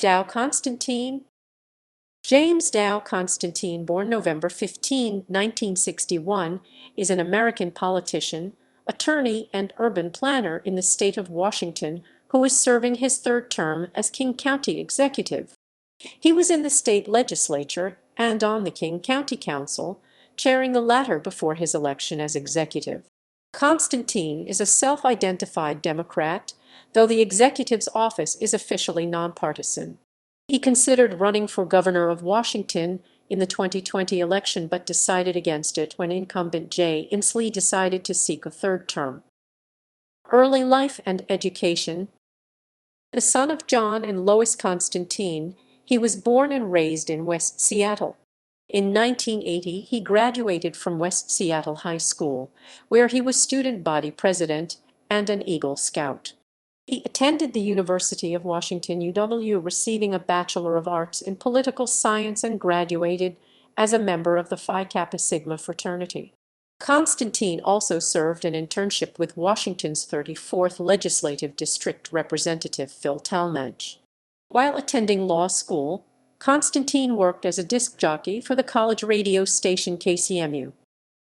Dow Constantine. James Dow Constantine, born November 15, 1961, is an American politician, attorney, and urban planner in the state of Washington who is serving his third term as King County Executive. He was in the state legislature and on the King County Council, chairing the latter before his election as executive. Constantine is a self-identified Democrat, though the executive's office is officially nonpartisan. He considered running for governor of Washington in the 2020 election but decided against it when incumbent Jay Inslee decided to seek a third term. Early life and education. The son of John and Lois Constantine, he was born and raised in West Seattle. In 1980, he graduated from West Seattle High School, where he was student body president and an Eagle Scout. He attended the University of Washington UW, receiving a Bachelor of Arts in Political Science, and graduated as a member of the Phi Kappa Sigma fraternity. Constantine also served an internship with Washington's 34th Legislative District Representative Phil Talmadge. While attending law school, Constantine worked as a disc jockey for the college radio station KCMU.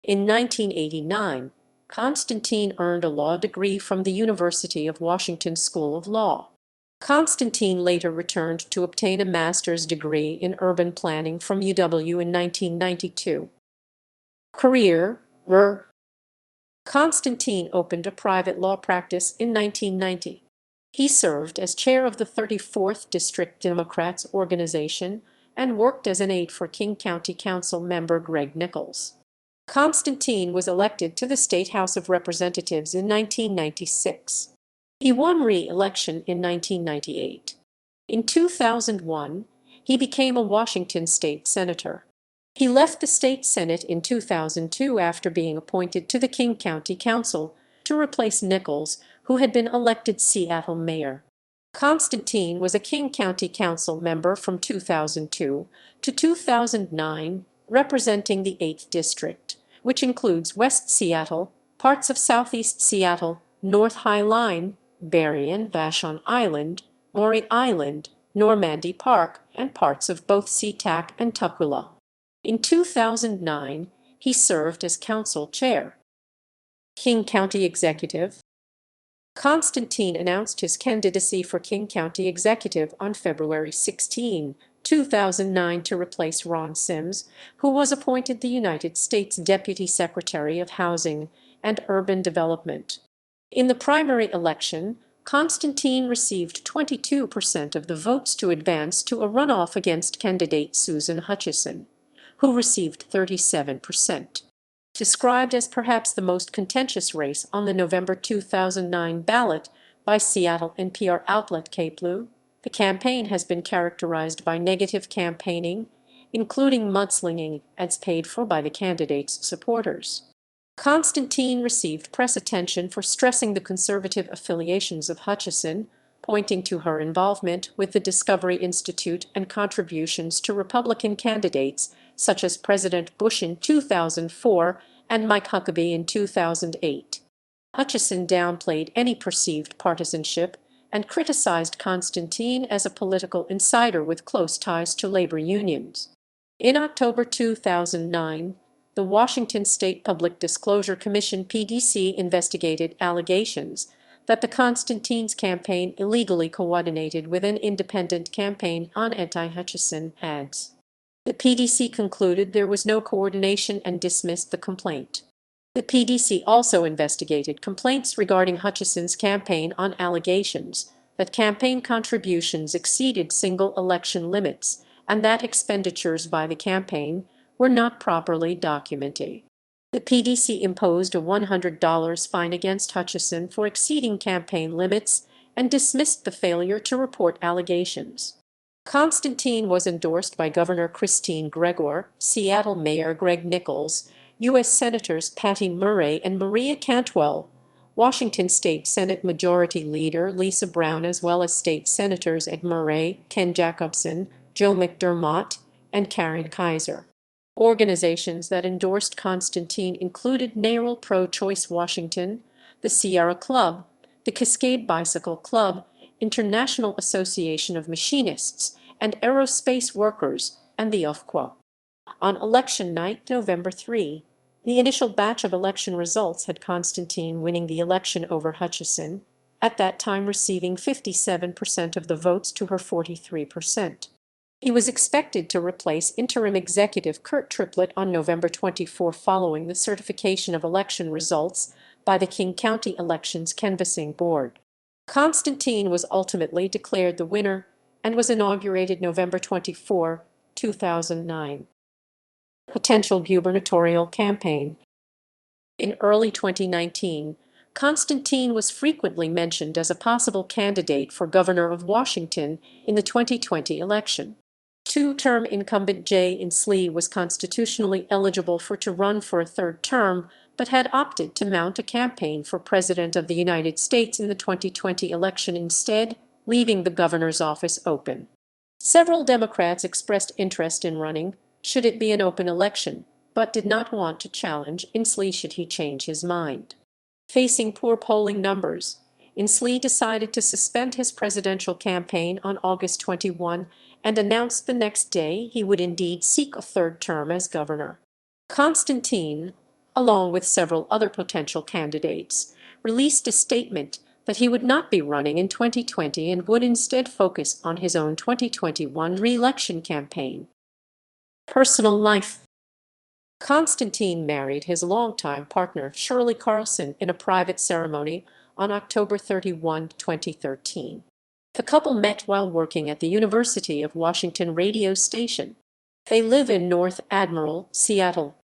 In 1989, Constantine earned a law degree from the University of Washington School of Law. Constantine later returned to obtain a master's degree in urban planning from UW in 1992. Career. Constantine opened a private law practice in 1990. He served as chair of the 34th District Democrats Organization and worked as an aide for King County Council member Greg Nichols. Constantine was elected to the State House of Representatives in 1996. He won re-election in 1998. In 2001, he became a Washington state senator. He left the state Senate in 2002 after being appointed to the King County Council to replace Nichols, who had been elected Seattle mayor. Constantine was a King County Council member from 2002 to 2009, representing the 8th District, which includes West Seattle, parts of Southeast Seattle, North High Line, Berrien, Vashon Island, Maury Island, Normandy Park, and parts of both SeaTac and Tukwila. In 2009, he served as council chair. King County Executive. Constantine announced his candidacy for King County Executive on February 16, 2009 to replace Ron Sims, who was appointed the United States Deputy Secretary of Housing and Urban Development. In the primary election, Constantine received 22% of the votes to advance to a runoff against candidate Susan Hutchison, who received 37%. Described as perhaps the most contentious race on the November 2009 ballot by Seattle NPR outlet KPLU, the campaign has been characterized by negative campaigning, including mudslinging, ads paid for by the candidate's supporters. Constantine received press attention for stressing the conservative affiliations of Hutchison, pointing to her involvement with the Discovery Institute and contributions to Republican candidates such as President Bush in 2004 and Mike Huckabee in 2008. Hutchison downplayed any perceived partisanship and criticized Constantine as a political insider with close ties to labor unions. In October 2009, the Washington State Public Disclosure Commission (PDC) investigated allegations that the Constantine's campaign illegally coordinated with an independent campaign on anti-Hutchison ads. The PDC concluded there was no coordination and dismissed the complaint. The PDC also investigated complaints regarding Hutchison's campaign on allegations that campaign contributions exceeded single election limits and that expenditures by the campaign were not properly documented. The PDC imposed a $100 fine against Hutchison for exceeding campaign limits and dismissed the failure to report allegations. Constantine was endorsed by Governor Christine Gregoire, Seattle Mayor Greg Nichols, U.S. Senators Patty Murray and Maria Cantwell, Washington State Senate Majority Leader Lisa Brown, as well as state senators Ed Murray, Ken Jacobson, Joe McDermott, and Karen Kaiser. Organizations that endorsed Constantine included NARAL Pro-Choice Washington, the Sierra Club, the Cascade Bicycle Club, International Association of Machinists and Aerospace Workers, and the UFQA. On election night, November 3, the initial batch of election results had Constantine winning the election over Hutchison, at that time receiving 57% of the votes to her 43%. He was expected to replace interim executive Kurt Triplett on November 24 following the certification of election results by the King County Elections Canvassing Board. Constantine was ultimately declared the winner and was inaugurated November 24, 2009. Potential gubernatorial campaign. In early 2019, Constantine was frequently mentioned as a possible candidate for governor of Washington in the 2020 election. Two-term incumbent Jay Inslee was constitutionally eligible to run for a third term, but had opted to mount a campaign for President of the United States in the 2020 election instead, leaving the governor's office open. Several Democrats expressed interest in running, should it be an open election, but did not want to challenge Inslee should he change his mind. Facing poor polling numbers, Inslee decided to suspend his presidential campaign on August 21 and announced the next day he would indeed seek a third term as governor. Constantine, along with several other potential candidates, released a statement that he would not be running in 2020 and would instead focus on his own 2021 re-election campaign. Personal life. Constantine married his longtime partner Shirley Carlson in a private ceremony on October 31, 2013. The couple met while working at the University of Washington radio station. They live in North Admiral, Seattle.